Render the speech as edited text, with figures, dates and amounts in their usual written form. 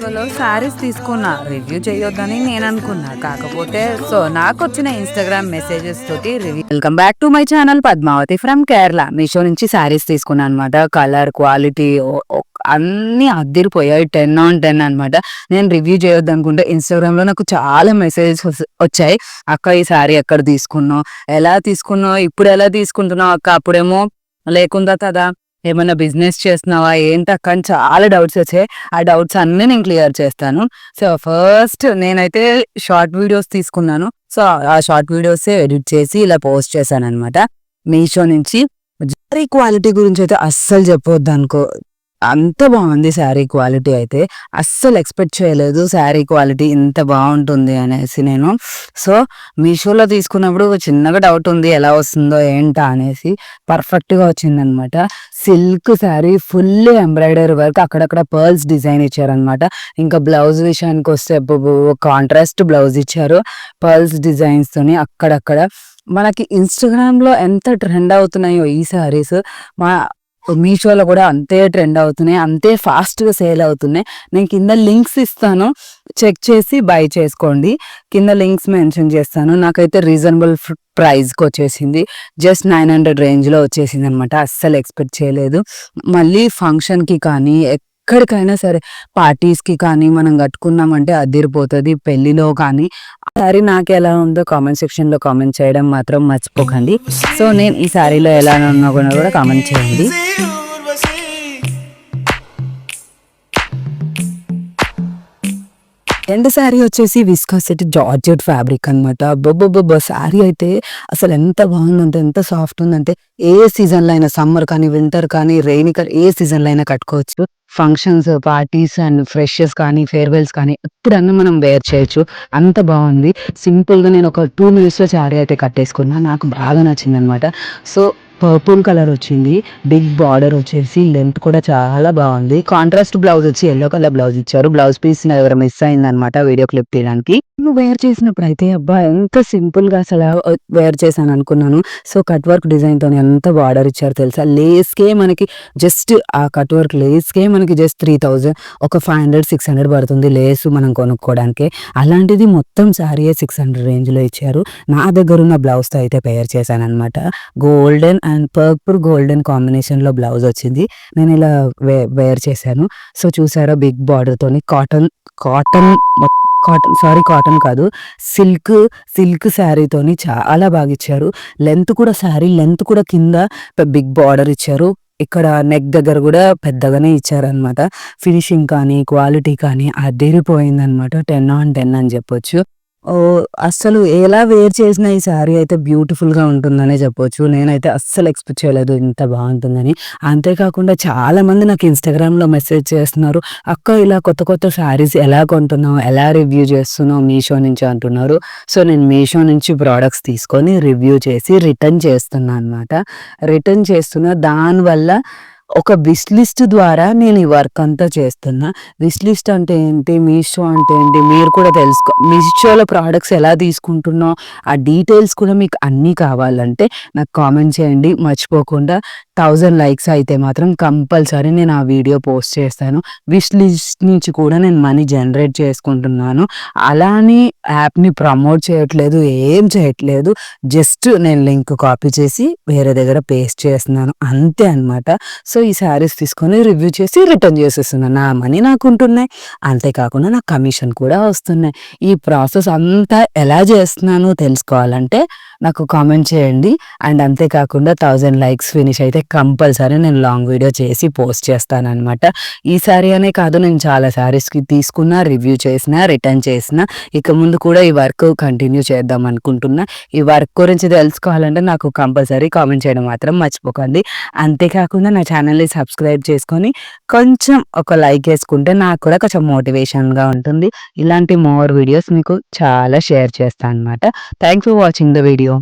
మీషోలో శారీస్ తీసుకున్నా, రివ్యూ చేయొద్దని నేను అనుకున్నా. కాకపోతే నాకు వచ్చిన ఇన్స్టాగ్రామ్ మెసేజెస్ తోటి review. Welcome back to my channel Padmavati from Kerala. Meesho నుంచి శారీస్ తీసుకున్నా అనమాట. కలర్, క్వాలిటీ అన్ని అద్దరిపోయాయి. 10/10 అనమాట. నేను రివ్యూ చేయొద్దు అనుకుంటే ఇన్స్టాగ్రామ్ లో నాకు చాలా మెసేజెస్ వచ్చాయి. అక్క ఈ శారీ ఎక్కడ తీసుకున్నావు, ఎలా తీసుకున్నావు, ఇప్పుడు ఎలా తీసుకుంటున్నావు అక్క, అప్పుడేమో లేకుండా కదా, ఏమన్నా బిజినెస్ చేస్తున్నావా ఏంటక్క అని చాలా డౌట్స్ వచ్చాయి. ఆ డౌట్స్ అన్ని నేను క్లియర్ చేస్తాను. సో ఫస్ట్ నేనైతే షార్ట్ వీడియోస్ తీసుకున్నాను. సో ఆ షార్ట్ వీడియోస్ ఎడిట్ చేసి ఇలా పోస్ట్ చేశాను అనమాట. మీషో నుంచి శారీ క్వాలిటీ గురించి అయితే అస్సలు చెప్పొద్దు అనుకో, అంత బాగుంది శారీ క్వాలిటీ. అయితే అస్సలు ఎక్స్పెక్ట్ చేయలేదు శారీ క్వాలిటీ ఇంత బాగుంటుంది అనేసి నేను. సో మీషోలో తీసుకున్నప్పుడు చిన్నగా డౌట్ ఉంది ఎలా వస్తుందో ఏంటా అనేసి. పర్ఫెక్ట్గా వచ్చిందనమాట. Silk sari, full embroidery work, అక్కడక్కడ పర్ల్స్ డిజైన్ ఇచ్చారనమాట. ఇంకా బ్లౌజ్ విషయానికి వస్తే కాంట్రాస్ట్ బ్లౌజ్ ఇచ్చారు పర్ల్స్ డిజైన్స్ తోని. అక్కడక్కడ మనకి ఇన్స్టాగ్రామ్ లో ఎంత ట్రెండ్ అవుతున్నాయో ఈ శారీస్, మా మీషోలో కూడా అంతే ట్రెండ్ అవుతున్నాయి, అంతే ఫాస్ట్గా సేల్ అవుతున్నాయి. నేను కింద లింక్స్ ఇస్తాను, చెక్ చేసి బై చేసుకోండి. కింద లింక్స్ మెన్షన్ చేస్తాను. నాకైతే రీజనబుల్ ప్రైస్కి వచ్చేసింది. జస్ట్ 900 రేంజ్లో వచ్చేసింది అనమాట. అస్సలు ఎక్స్పెక్ట్ చేయలేదు. మళ్ళీ ఫంక్షన్కి కానీ ఎక్కడికైనా సరే, పార్టీస్కి కానీ మనం కట్టుకున్నామంటే అదిరిపోతుంది. పెళ్లిలో కానీ. శారీ నాకు ఎలా ఉందో కామెంట్ సెక్షన్లో కామెంట్ చేయడం మాత్రం మర్చిపోకండి. సో నేను ఈ శారీలో ఎలా ఉన్నా కూడా కామెంట్ చేయండి. ఎండ్ శారీ వచ్చేసి విస్కాసిటీ జార్జెట్ ఫ్యాబ్రిక్ అనమాట. బొబ్బొబ్బొబ్బ శారీ అయితే అసలు ఎంత బాగుందంటే, ఎంత సాఫ్ట్ ఉందంటే, ఏ సీజన్లో అయినా, సమ్మర్ కానీ, వింటర్ కానీ, రెయిన్ కానీ, ఏ సీజన్లో అయినా కట్టుకోవచ్చు. ఫంక్షన్స్, పార్టీస్ అండ్ ఫ్రెషర్స్ కానీ, ఫేర్వెల్స్ కానీ ఎప్పుడన్నా మనం వేర్ చేయొచ్చు. అంత బాగుంది. సింపుల్గా నేను ఒక 2 minutesలో శారీ అయితే కట్టేసుకున్నా. నాకు బాగా నచ్చింది అనమాట. సో పర్పుల్ కలర్ వచ్చింది. బిగ్ బార్డర్ వచ్చేసి, లెంత్ కూడా చాలా బాగుంది. కాంట్రాస్ట్ బ్లౌజ్ వచ్చి ఎల్లో కలర్ బ్లౌజ్ ఇచ్చారు. బ్లౌజ్ పీస్ ఎవరు మిస్ అయింది అనమాట వీడియో క్లిప్ తీయడానికి. నువ్వు వేర్ చేసినప్పుడు అయితే అబ్బా ఎంత సింపుల్ గా అసలు వేర్ చేశాను అనుకున్నాను. సో కట్ వర్క్ డిజైన్ తో ఎంత బార్డర్ ఇచ్చారు తెలుసా. లేస్కే మనకి జస్ట్ ఆ కట్ వర్క్ లేస్కే మనకి జస్ట్ 3000, ఒక 500-600 పడుతుంది లేసు మనం కొనుక్కోవడానికి. అలాంటిది మొత్తం శారీ 600 రేంజ్ లో ఇచ్చారు. నా దగ్గర ఉన్న బ్లౌజ్ తో అయితే పేర్ చేశాను అనమాట. Golden and purple golden combination లో బ్లౌజ్ వచ్చింది. నేను ఇలా వేర్ చేశాను. సో చూసారా, బిగ్ బార్డర్ తోని కాటన్ కాదు, సిల్క్ శారీతోని చాలా బాగా ఇచ్చారు. లెంత్ కూడా, శారీ లెంత్ కూడా కింద బిగ్ బార్డర్ ఇచ్చారు. ఇక్కడ నెక్ దగ్గర కూడా పెద్దగానే ఇచ్చారనమాట. ఫినిషింగ్ కానీ, క్వాలిటీ కానీ అదిరిపోయింది అనమాట. 10/10 అని చెప్పొచ్చు. అస్సలు ఎలా వేర్ చేసినా ఈ శారీ అయితే బ్యూటిఫుల్గా ఉంటుందనే చెప్పొచ్చు. నేనైతే అస్సలు ఎక్స్పెక్ట్ చేయలేదు ఇంత బాగుంటుందని. అంతేకాకుండా చాలా మంది నాకు ఇన్స్టాగ్రామ్లో మెసేజ్ చేస్తున్నారు, అక్క ఇలా కొత్త కొత్త శారీస్ ఎలా కొంటున్నావు, ఎలా రివ్యూ చేస్తున్నావు మీషో నుంచి అంటున్నారు. సో నేను మీషో నుంచి ప్రోడక్ట్స్ తీసుకొని రివ్యూ చేసి రిటర్న్ చేస్తున్నా అనమాట. రిటర్న్ చేస్తున్నా. దానివల్ల ఒక విష్ లిస్ట్ ద్వారా నేను ఈ వర్క్ అంతా చేస్తున్నా. విష్ లిస్ట్ అంటే ఏంటి, మీషో అంటే ఏంటి, మీరు కూడా తెలుసుకో. మీషోలో ప్రోడక్ట్స్ ఎలా తీసుకుంటున్నావు ఆ డీటెయిల్స్ కూడా మీకు అన్నీ కావాలంటే నాకు కామెంట్ చేయండి మర్చిపోకుండా. 1000 likes అయితే మాత్రం కంపల్సరీ నేను ఆ వీడియో పోస్ట్ చేస్తాను. విష్ లిస్ట్ నుంచి కూడా నేను మనీ జనరేట్ చేసుకుంటున్నాను. అలానే యాప్ని ప్రమోట్ చేయట్లేదు, ఏం చేయట్లేదు. జస్ట్ నేను లింక్ కాపీ చేసి వేరే దగ్గర పేస్ట్ చేస్తున్నాను అంతే అనమాట. సో ఈ శారీస్ తీసుకొని రివ్యూ చేసి రిటర్న్ చేసేస్తున్నాను. నా మనీ నాకు ఉంటున్నాయి, అంతేకాకుండా నాకు కమిషన్ కూడా వస్తున్నాయి. ఈ ప్రాసెస్ అంతా ఎలా చేస్తున్నాను తెలుసుకోవాలంటే నాకు కామెంట్ చేయండి. అండ్ అంతేకాకుండా 1000 likes ఫినిష్ అయితే కంపల్సరీ నేను లాంగ్ వీడియో చేసి పోస్ట్ చేస్తాను అనమాట. ఈ శారీ అనే కాదు, నేను చాలా శారీస్కి తీసుకున్నా, రివ్యూ చేసిన, రిటర్న్ చేసిన. ఇక ముందు కూడా ఈ వర్క్ కంటిన్యూ చేద్దాం అనుకుంటున్నా. ఈ వర్క్ గురించి తెలుసుకోవాలంటే నాకు కంపల్సరీ కామెంట్ చేయడం మాత్రం మర్చిపోకండి. అంతేకాకుండా నా ఛానల్ని సబ్స్క్రైబ్ చేసుకొని కొంచెం ఒక లైక్ వేసుకుంటే నాకు కూడా కొంచెం మోటివేషన్గా ఉంటుంది. ఇలాంటి మోర్ వీడియోస్ మీకు చాలా షేర్ చేస్తాను అనమాట. Thanks for watching the video.